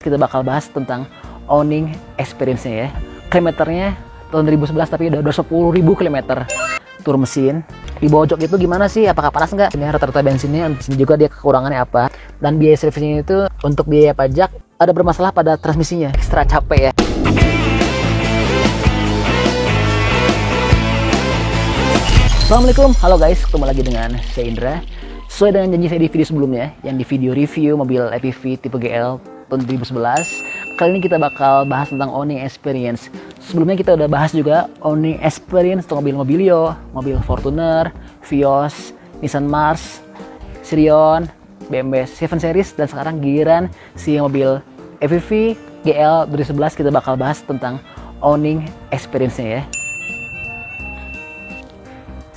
Kita bakal bahas tentang owning experience-nya ya. Kilometernya tahun 2011 tapi udah 10.000 kilometer. Tur mesin. Di bawah jok itu gimana sih? Apakah panas nggak? Ini rata-rata bensinnya, di sini juga dia kekurangannya apa. Dan biaya servisnya itu untuk biaya pajak ada bermasalah pada transmisinya. Ekstra capek ya. Assalamualaikum, halo guys, ketemu lagi dengan saya Indra. Sesuai dengan janji saya di video sebelumnya, yang di video review mobil EPV tipe GL tahun 2011, kali ini kita bakal bahas tentang owning experience. Sebelumnya kita udah bahas juga owning experience untuk mobil Mobilio, mobil Fortuner, Vios, Nissan Mars, Sirion, BMW 7 Series, dan sekarang giliran si mobil EPV GL 2011 kita bakal bahas tentang owning experience-nya ya.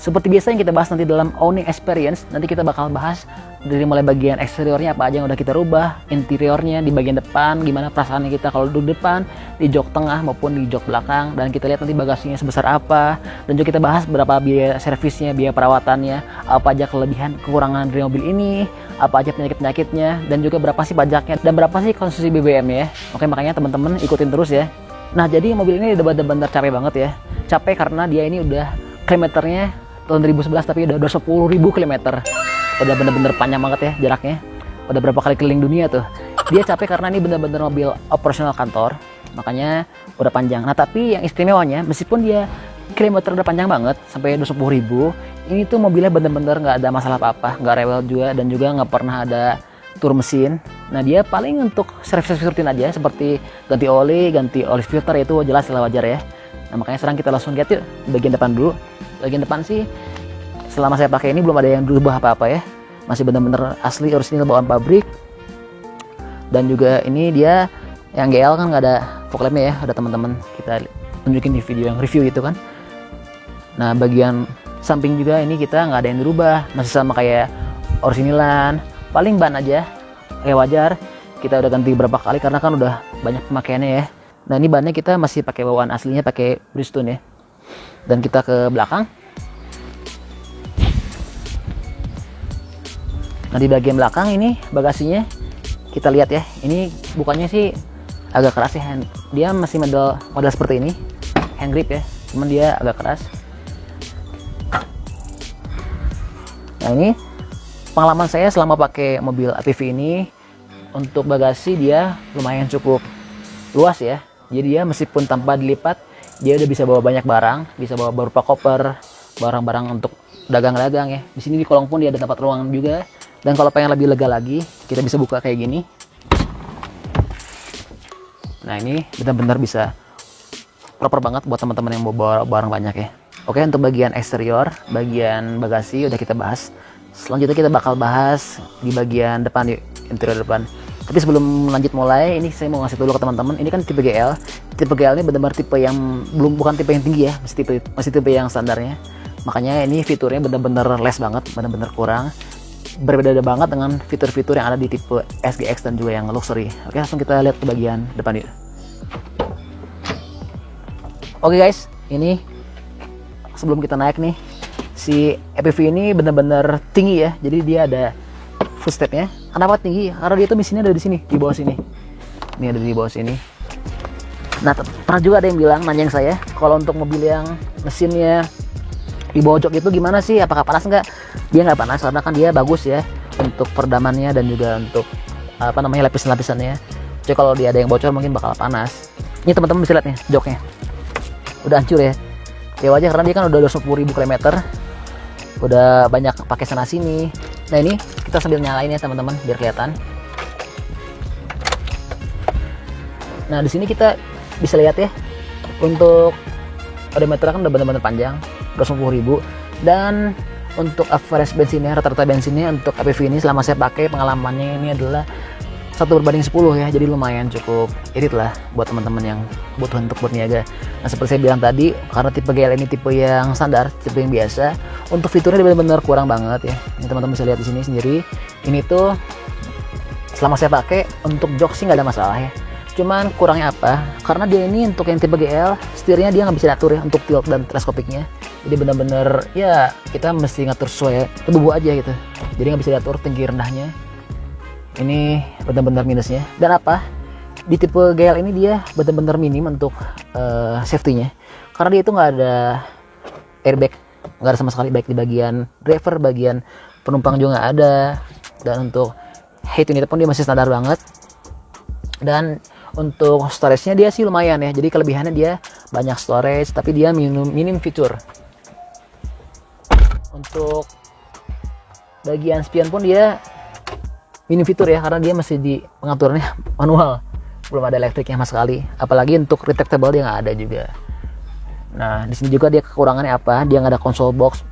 Seperti biasa yang kita bahas nanti dalam owning experience, nanti kita bakal bahas dari mulai bagian eksteriornya apa aja yang udah kita rubah, interiornya di bagian depan, gimana perasaannya kita kalau duduk depan, di jok tengah maupun di jok belakang, dan kita lihat nanti bagasinya sebesar apa, dan juga kita bahas berapa biaya servisnya, biaya perawatannya, apa aja kelebihan kekurangan dari mobil ini, apa aja penyakit-penyakitnya, dan juga berapa sih pajaknya, dan berapa sih konsumsi BBM ya. Oke, makanya teman-teman ikutin terus ya. Nah, jadi mobil ini udah bener-bener capek banget ya. Capek karena dia ini udah kilometernya tahun 2011 tapi udah 10.000 kilometer. Udah bener-bener panjang banget ya jaraknya. Udah berapa kali keliling dunia tuh. Dia capek karena ini bener-bener mobil operasional kantor, makanya udah panjang. Nah, tapi yang istimewanya meskipun dia kilometer udah panjang banget sampai 10.000, ini tuh mobilnya bener-bener nggak ada masalah apa-apa, nggak rewel juga, dan juga nggak pernah ada tur mesin. Nah, dia paling untuk servis rutin aja seperti ganti oli filter, itu jelas lah, wajar ya. Nah, makanya sekarang kita langsung lihat yuk bagian depan dulu. Bagian depan sih selama saya pakai ini belum ada yang berubah apa-apa ya, masih bener-bener asli orisinil bawaan pabrik. Dan juga ini dia yang GL kan nggak ada fog lampnya ya, ada teman-teman kita tunjukin di video yang review itu kan. Nah, bagian samping juga ini kita nggak ada yang dirubah, masih sama kayak orisinilan, paling ban aja kayak wajar. Kita udah ganti berapa kali karena kan udah banyak pemakaiannya ya. Nah, ini bannya kita masih pakai bawaan aslinya, pakai Bridgestone ya. Dan kita ke belakang. Nah, di bagian belakang ini bagasinya kita lihat ya. Ini bukannya sih agak keras ya, dia masih model seperti ini, hand grip ya, cuman dia agak keras. Nah, ini pengalaman saya selama pakai mobil APV ini, untuk bagasi dia lumayan cukup luas ya. Jadi dia meskipun tanpa dilipat, dia udah bisa bawa banyak barang, bisa bawa berupa koper, barang-barang untuk dagang-dagang ya. Di sini di kolong pun dia ada tempat ruangan juga. Dan kalau pengen lebih lega lagi, kita bisa buka kayak gini. Nah, ini benar-benar bisa proper banget buat teman-teman yang mau bawa barang banyak ya. Oke, untuk bagian eksterior, bagian bagasi udah kita bahas. Selanjutnya kita bakal bahas di bagian depan, di interior depan. Tapi sebelum lanjut mulai, ini saya mau ngasih dulu ke teman-teman. Ini kan tipe GL. Tipe GL ini benar-benar tipe yang bukan tipe yang tinggi ya, masih tipe yang standarnya. Makanya ini fiturnya benar-benar less banget, benar-benar kurang. Berbeda banget dengan fitur-fitur yang ada di tipe SGX dan juga yang luxury. Oke, langsung kita lihat ke bagian depan yuk. Oke guys, ini sebelum kita naik nih, si EPV ini benar-benar tinggi ya. Jadi dia ada footstepnya. Kenapa tinggi? Karena dia tuh mesinnya ada di sini, di bawah sini. Ini ada di bawah sini. Nah, pernah juga ada yang bilang, nanyang saya, kalau untuk mobil yang mesinnya di bawah jok itu gimana sih? Apakah panas nggak? Dia nggak panas karena kan dia bagus ya untuk peredamannya dan juga untuk lapisan-lapisannya. Jadi kalau dia ada yang bocor mungkin bakal panas. Ini teman-teman bisa lihat nih joknya, udah hancur ya. Ya wajar karena dia kan udah 10.000 km, udah banyak pakai sana sini. Nah, ini kita sambil nyalain ya teman-teman biar kelihatan. Nah, di sini kita bisa lihat ya, untuk odometer kan udah benar-benar panjang, 10.000. Dan untuk average bensinnya, rata-rata bensinnya untuk APV ini selama saya pakai, pengalamannya ini adalah 1/10 ya. Jadi lumayan cukup irit lah buat teman-teman yang butuh untuk berniaga. Nah, seperti saya bilang tadi, karena tipe GL ini tipe yang standar, tipe yang biasa, untuk fiturnya benar-benar kurang banget ya. Ini teman-teman bisa lihat di sini sendiri. Ini tuh selama saya pakai untuk jok sih nggak ada masalah ya. Cuman kurangnya apa? Karena dia ini untuk yang tipe GL, setirnya dia nggak bisa diatur ya untuk tilt dan teleskopiknya. Jadi benar-benar ya kita mesti ngatur sesuai tubuh aja gitu. Jadi nggak bisa diatur tinggi rendahnya. Ini benar-benar minusnya. Dan apa? Di tipe GL ini dia benar-benar minim untuk safety-nya, karena dia itu nggak ada airbag, nggak ada sama sekali, baik di bagian driver, bagian penumpang juga nggak ada. Dan untuk height unit pun dia masih standar banget. Dan untuk storage-nya dia sih lumayan ya, jadi kelebihannya dia banyak storage, tapi dia minim fitur. Untuk bagian spion pun dia minim fitur ya, karena dia masih di pengaturannya manual, belum ada elektriknya sama sekali. Apalagi untuk retractable dia nggak ada juga. Nah, di sini juga dia kekurangannya apa? Dia nggak ada console box,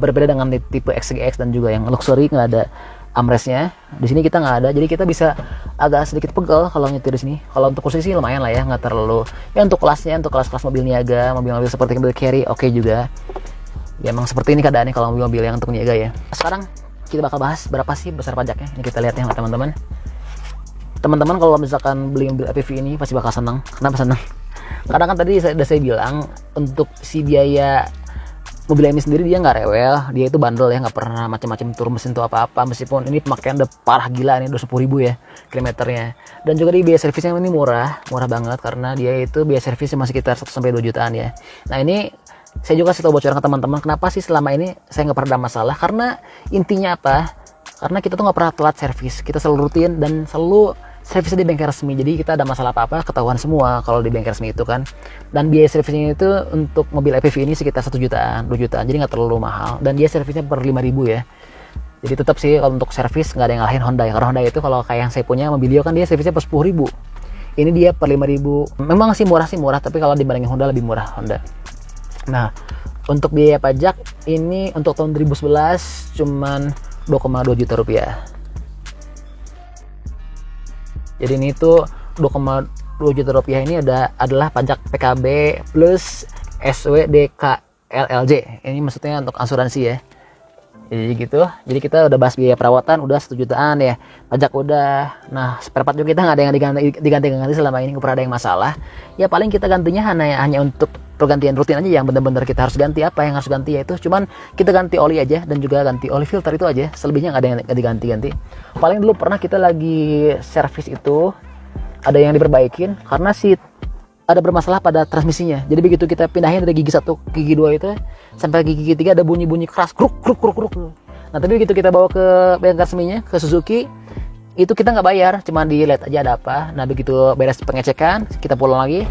berbeda dengan tipe XGX dan juga yang luxury, nggak ada armrestnya. Di sini kita nggak ada, jadi kita bisa agak sedikit pegel kalau nyetir di sini. Kalau untuk kursi sih lumayan lah ya, nggak terlalu. Ya untuk kelasnya, untuk kelas-kelas mobil niaga, mobil-mobil seperti mobil carry, oke juga. Ya emang seperti ini keadaannya kalau mobil-mobil yang untuk niaga ya. Sekarang kita bakal bahas berapa sih besar pajaknya. Ini kita lihat ya teman-teman. Teman-teman kalau misalkan beli mobil APV ini pasti bakal senang. Kenapa senang? Karena kan tadi saya bilang untuk si biaya mobil ini sendiri dia nggak rewel, dia itu bandel ya, nggak pernah macam-macam turun mesin tuh apa-apa. Meskipun ini pemakaian udah parah gila nih, udah 10.000 ya kilometernya. Dan juga di biaya servisnya ini murah banget, karena dia itu biaya servisnya masih sekitar 1-2 jutaan ya. Nah ini saya juga kasih tahu bocoran ke teman-teman kenapa sih selama ini saya nggak pernah ada masalah. Karena intinya apa? Karena kita tuh nggak pernah telat servis, kita selalu rutin dan selalu servisnya di bengkel resmi. Jadi kita ada masalah apa-apa ketahuan semua kalau di bengkel resmi itu kan. Dan biaya servisnya itu untuk mobil EPV ini sekitar 1 jutaan, 2 jutaan, jadi nggak terlalu mahal. Dan dia servisnya per 5.000 ya. Jadi tetap sih kalau untuk servis nggak ada yang ngalahin Honda ya. Karena Honda itu kalau kayak yang saya punya Mobilio kan dia servisnya per 10.000. Ini dia per 5.000. Memang sih murah, tapi kalau dibandingin Honda lebih murah Honda. Nah, untuk biaya pajak ini untuk tahun 2011 cuman 2,2 juta rupiah. Jadi ini tuh 2,2 juta rupiah ini adalah pajak PKB plus SWDKLLJ. Ini maksudnya untuk asuransi ya. Jadi gitu. Jadi kita udah bahas biaya perawatan udah 1 jutaan ya. Pajak udah. Nah, spare part juga kita nggak ada yang diganti selama ini, nggak pernah ada yang masalah. Ya paling kita gantinya hanya untuk pergantian rutin aja yang benar-benar kita harus ganti. Apa yang harus ganti ya itu cuman kita ganti oli aja dan juga ganti oli filter itu aja. Selebihnya nggak ada yang diganti-ganti. Paling dulu pernah kita lagi servis itu ada yang diperbaikin karena ada bermasalah pada transmisinya. Jadi begitu kita pindahin dari gigi 1 ke gigi 2 itu sampai gigi 3 ada bunyi-bunyi keras kruk. Nah, tapi begitu kita bawa ke bengkel resminya ke Suzuki itu kita nggak bayar, cuma dilihat aja ada apa. Nah, begitu beres pengecekan kita pulang lagi,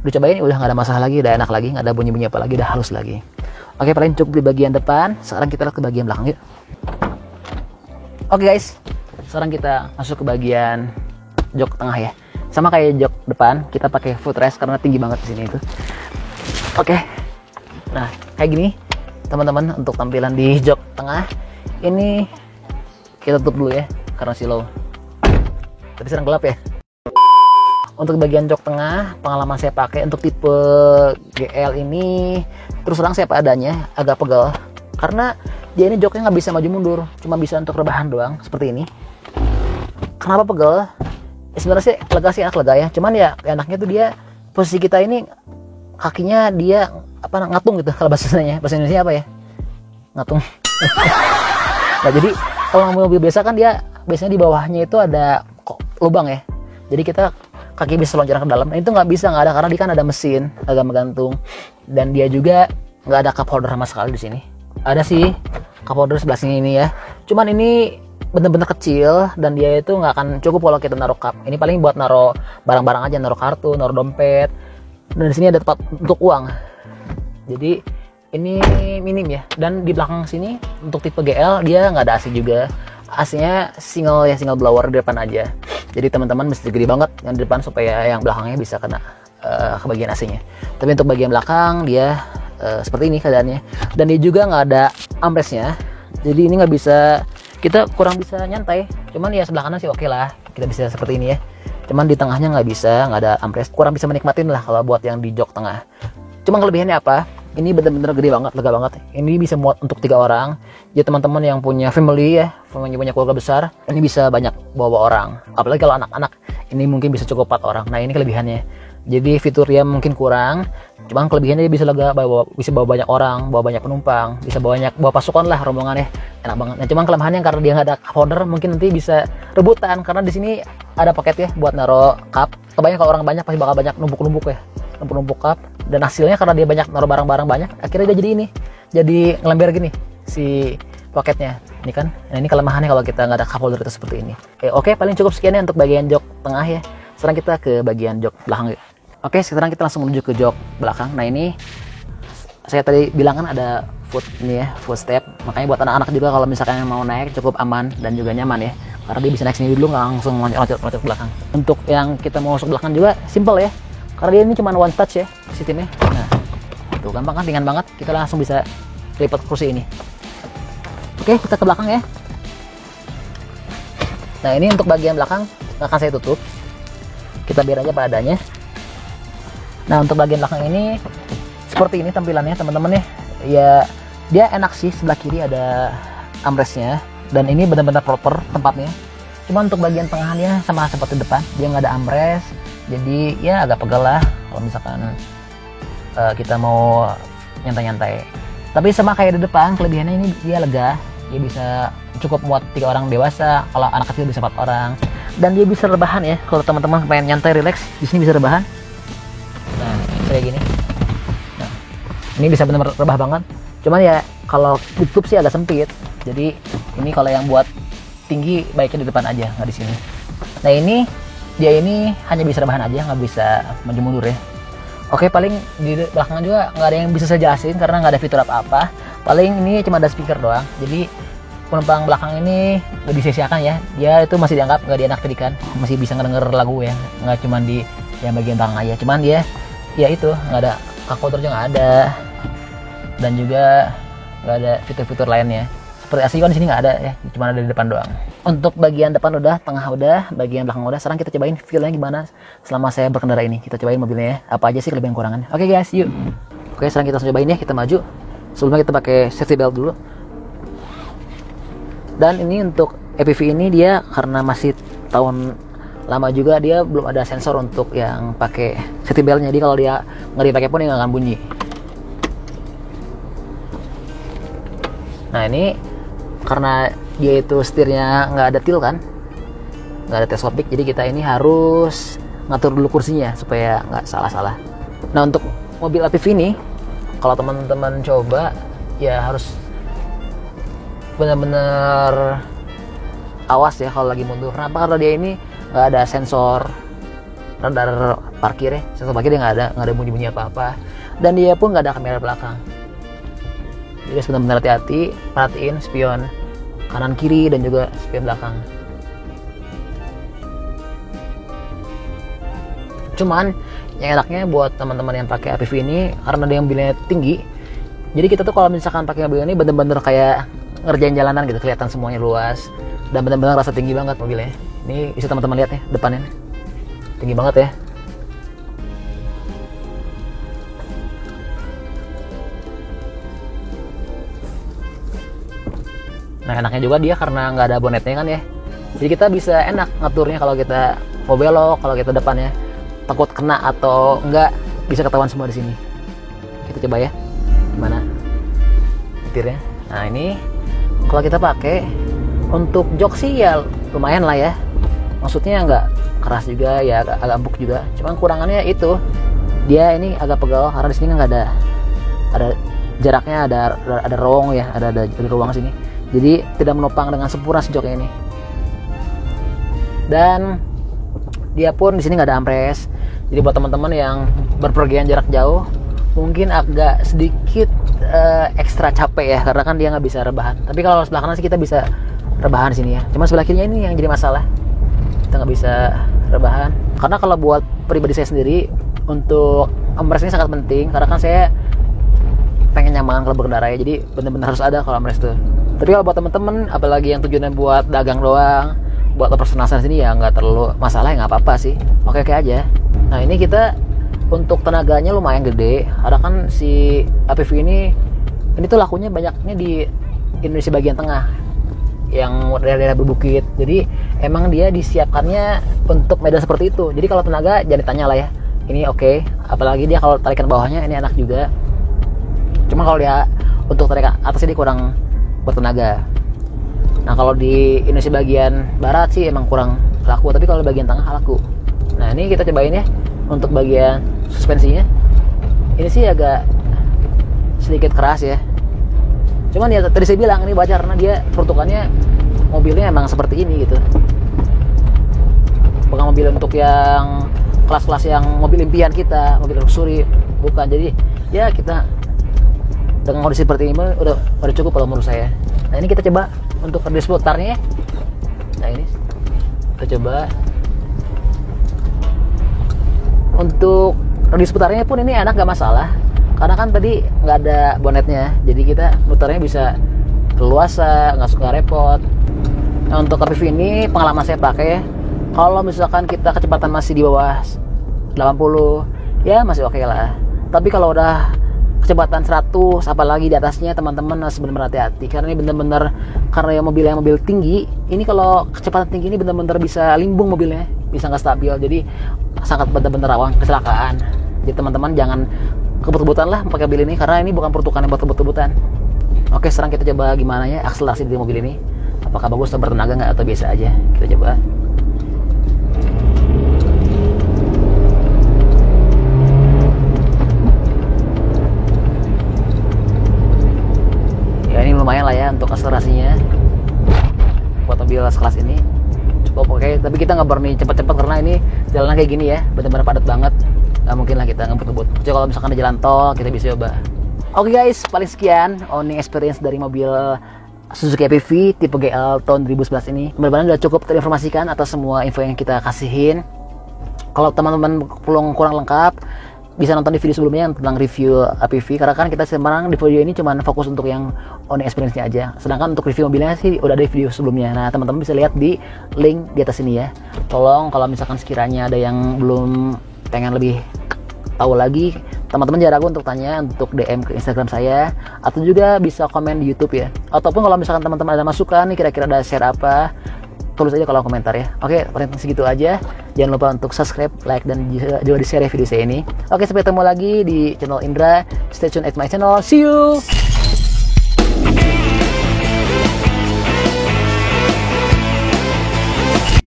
dicobain udah nggak ada masalah lagi, udah enak lagi, nggak ada bunyi-bunyi apa lagi, udah halus lagi. Oke, paling cukup di bagian depan. Sekarang kita lihat ke bagian belakang yuk. Oke guys, sekarang kita masuk ke bagian jok tengah ya. Sama kayak jok depan, kita pakai footrest karena tinggi banget di sini itu. Oke. Nah, kayak gini teman-teman untuk tampilan di jok tengah. Ini kita tutup dulu ya karena silau. Tadi sedang gelap ya. Untuk bagian jok tengah, pengalaman saya pakai untuk tipe GL ini terus terang saya adanya agak pegal karena dia ini joknya nggak bisa maju mundur, cuma bisa untuk rebahan doang seperti ini. Kenapa pegal? Sebenarnya sih enak lega ya, cuman ya enaknya tuh dia posisi kita ini kakinya dia ngatung gitu kalau bahasa Indonesia apa ya, ngatung. Nah, jadi kalau mobil biasa kan dia biasanya di bawahnya itu ada lubang ya, jadi kita kaki bisa loncat ke dalam. Nah, itu nggak ada karena dia kan ada mesin agak menggantung dan dia juga nggak ada cup holder sama sekali di sini. Ada sih cup holder sebelah sini ini ya, cuman ini bener-bener kecil dan dia itu nggak akan cukup kalau kita naruh cup. Ini paling buat naruh barang-barang aja, naruh kartu, naruh dompet. Dan di sini ada tempat untuk uang. Jadi ini minim ya. Dan di belakang sini untuk tipe GL dia nggak ada AC juga. AC-nya single blower di depan aja. Jadi teman-teman mesti gede banget yang di depan supaya yang belakangnya bisa kena ke bagian AC-nya. Tapi untuk bagian belakang dia seperti ini keadaannya. Dan dia juga nggak ada armrestnya. Jadi ini nggak bisa, kita kurang bisa nyantai. Cuman ya sebelah kanan sih oke lah, kita bisa seperti ini ya. Cuman di tengahnya nggak ada armrest, kurang bisa menikmatin lah kalau buat yang di jok tengah. Cuma kelebihannya apa? Ini bener-bener gede banget, lega banget. Ini bisa muat untuk 3 orang. Jadi teman-teman yang punya family ya, punya keluarga besar, ini bisa banyak bawa orang. Apalagi kalau anak-anak, ini mungkin bisa cukup 4 orang. Nah, ini kelebihannya. Jadi fitur dia mungkin kurang, cuman kelebihannya dia bisa lega, bisa bawa banyak orang, bawa banyak penumpang, bisa bawa pasukan lah rombongan ya. enak banget. Nah cuman kelemahannya karena dia nggak ada cup holder, mungkin nanti bisa rebutan karena di sini ada pocket ya buat naro cup. Kebanyakan kalau orang banyak pasti bakal banyak numpuk ya, numpuk cup. Dan hasilnya karena dia banyak naro barang-barang banyak, akhirnya dia jadi ini, jadi ngelember gini si pocketnya. Ini kan, nah ini kelemahannya kalau kita nggak ada cup holder itu seperti ini. Oke, paling cukup sekian ya untuk bagian jok tengah ya. Sekarang kita ke bagian jok belakang. Oke, sekarang kita langsung menuju ke jok belakang. Nah ini saya tadi bilang kan ada foot ini ya, footstep. Makanya buat anak-anak juga kalau misalkan mau naik cukup aman dan juga nyaman ya. Karena dia bisa naik sini dulu, nggak langsung loncat-loncat belakang. Untuk yang kita mau masuk belakang juga simple ya. Karena dia ini cuma one touch ya sistemnya. Nah, tuh gampang kan, ringan banget. Kita langsung bisa lipat kursi ini. Oke, kita ke belakang ya. Nah ini untuk bagian belakang akan saya tutup. Kita biar aja padanya. Nah untuk bagian belakang ini seperti ini tampilannya teman-teman ya. Ya dia enak sih, sebelah kiri ada armrestnya dan ini benar-benar proper tempatnya. Cuma untuk bagian tengahnya sama seperti depan, dia nggak ada armrest. Jadi ya agak pegel lah kalau misalkan kita mau nyantai-nyantai. Tapi sama kayak di depan, kelebihannya ini dia lega. Dia bisa cukup muat 3 orang dewasa, kalau anak kecil bisa 4 orang. Dan dia bisa rebahan ya, kalau teman-teman pengen nyantai relax, di sini bisa rebahan. Nah, kayak gini. Nah, ini bisa benar-benar rebah banget. Cuman ya kalau tutup sih agak sempit. Jadi ini kalau yang buat tinggi baiknya di depan aja, nggak di sini. Nah ini dia ini hanya bisa rebahan aja, nggak bisa maju mundur ya. Oke, paling di belakang juga nggak ada yang bisa saya jelasin karena nggak ada fitur apa-apa. Paling ini cuma ada speaker doang. Jadi penumpang belakang ini nggak disia-siakan ya. Dia itu masih dianggap nggak dianaktirikan, masih bisa ngedenger lagu ya. Nggak cuma di yang bagian belakang aja. Cuman dia ya itu nggak ada cup holder juga nggak ada. Dan juga nggak ada fitur-fitur lainnya. Seperti asli kan di sini nggak ada ya, cuma ada di depan doang. Untuk bagian depan udah, tengah udah, bagian belakang udah. Sekarang kita cobain feel-nya gimana selama saya berkendara ini. Kita cobain mobilnya ya, apa aja sih kelebihan kurangannya. Oke guys, yuk. Oke, sekarang kita langsung cobain ya, kita maju. Sebelumnya kita pakai safety belt dulu. Dan ini untuk EPV ini dia karena masih tahun lama juga, dia belum ada sensor untuk yang pakai safety beltnya. Jadi kalau dia nggak dipakai pun dia nggak akan bunyi. Nah ini karena dia itu setirnya nggak ada tilt kan, nggak ada teleskopik, jadi kita ini harus ngatur dulu kursinya supaya nggak salah-salah. Nah untuk mobil APV ini kalau teman-teman coba ya harus benar-benar awas ya kalau lagi mundur. Kenapa? Karena dia ini nggak ada sensor radar parkir ya, sensor parkir dia nggak ada bunyi-bunyi apa-apa, dan dia pun nggak ada kamera belakang. Jadi benar-benar hati-hati, perhatiin spion kanan kiri dan juga spion belakang. Cuman yang enaknya buat teman-teman yang pakai APV ini karena dia mobilnya tinggi, jadi kita tuh kalau misalkan pakai mobil ini bener-bener kayak ngerjain jalanan gitu, kelihatan semuanya luas dan bener-bener rasa tinggi banget mobilnya. Ini bisa teman-teman lihat ya, depannya tinggi banget ya. Nah enaknya juga dia karena nggak ada bonetnya kan ya, jadi kita bisa enak ngaturnya kalau kita mau belok, kalau kita depannya takut kena atau enggak bisa ketahuan semua di sini. Kita coba ya gimana nyetirnya. Nah ini kalau kita pakai untuk jok sih ya lumayan lah ya, maksudnya nggak keras juga ya, agak empuk juga. Cuman kurangannya itu dia ini agak pegal karena di sini nggak ada jaraknya, ada ruang ya, ada ruang sini. Jadi tidak menopang dengan sempurna si joknya ini. Dan dia pun di sini nggak ada armrest. Jadi buat teman-teman yang berpergian jarak jauh mungkin agak sedikit ekstra capek ya, karena kan dia nggak bisa rebahan. Tapi kalau sebelah kanan sih kita bisa rebahan di sini ya. Cuma sebelah kirinya ini yang jadi masalah. Kita nggak bisa rebahan. Karena kalau buat pribadi saya sendiri untuk armrest ini sangat penting, karena kan saya pengen nyaman kalau berkendara ya. Jadi benar-benar harus ada kalau armrest tuh. Tapi kalau buat temen-temen, apalagi yang tujuannya buat dagang doang, buat operasional sini ya nggak terlalu masalah ya, nggak apa-apa sih, oke aja. Nah ini kita untuk tenaganya lumayan gede, ada kan si APV ini tuh lakunya banyaknya di Indonesia bagian tengah, yang daerah-daerah berbukit. Jadi emang dia disiapkannya untuk medan seperti itu. Jadi kalau tenaga jangan ditanya lah ya, ini oke. Apalagi dia kalau tarikan bawahnya ini enak juga. Cuma kalau dia untuk tarikan atasnya dia kurang bertenaga. Nah kalau di Indonesia bagian barat sih emang kurang laku, tapi kalau bagian tengah laku. Nah ini kita cobain ya untuk bagian suspensinya. Ini sih agak sedikit keras ya, cuman ya tadi saya bilang ini wajar karena dia peruntukannya mobilnya emang seperti ini gitu, bukan mobil untuk yang kelas-kelas yang mobil impian kita, mobil luxury, bukan. Jadi ya kita dengan kondisi seperti ini udah cukup kalau menurut saya. Nah ini kita coba untuk radius putarnya. Nah ini kita coba untuk radius putarnya pun ini enak, gak masalah karena kan tadi nggak ada bonetnya, jadi kita muternya bisa leluasa, nggak repot. Nah untuk RPV ini pengalaman saya pakai, kalau misalkan kita kecepatan masih di bawah 80 ya masih oke lah, tapi kalau udah kecepatan 100 apalagi di atasnya, teman-teman harus benar-benar hati-hati karena ini benar-benar, karena yang mobil tinggi ini, kalau kecepatan tinggi ini benar-benar bisa limbung mobilnya, bisa nggak stabil, jadi sangat benar-benar rawan kecelakaan. Jadi teman-teman jangan kebut-kebutan lah pakai mobil ini karena ini bukan peruntukan yang buat kebut-kebutan. Oke, sekarang kita coba gimana ya akselerasi di mobil ini, apakah bagus atau bertenaga nggak atau biasa aja. Kita coba. Ya ini lumayan lah ya untuk akselerasinya buat mobil sekelas ini, cukup oke. Tapi kita nggak berani cepet-cepet karena ini jalannya kayak gini ya, benar-benar padat banget, nggak mungkin lah kita ngebut-ngebut. Kecuali kalau misalkan di jalan tol kita bisa coba. Oke guys, paling sekian owning experience dari mobil Suzuki APV tipe GL tahun 2011 ini. Mudah-mudahan udah cukup terinformasikan atas semua info yang kita kasihin. Kalau teman-teman kurang lengkap, bisa nonton di video sebelumnya yang tentang review APV, karena kan kita sekarang di video ini cuma fokus untuk yang owning experience-nya aja. Sedangkan untuk review mobilnya sih udah ada di video sebelumnya. Nah, teman-teman bisa lihat di link di atas ini ya. Tolong kalau misalkan sekiranya ada yang belum pengen lebih tahu lagi, teman-teman jangan ragu untuk tanya, untuk DM ke Instagram saya, atau juga bisa komen di YouTube ya. Ataupun kalau misalkan teman-teman ada masukan nih, kira-kira ada share apa, tulis aja kalau komentar ya. Oke, paling segitu aja. Jangan lupa untuk subscribe, like, dan juga di share video saya ini. Oke, sampai ketemu lagi di channel Indra. Stay tune at my channel. See you.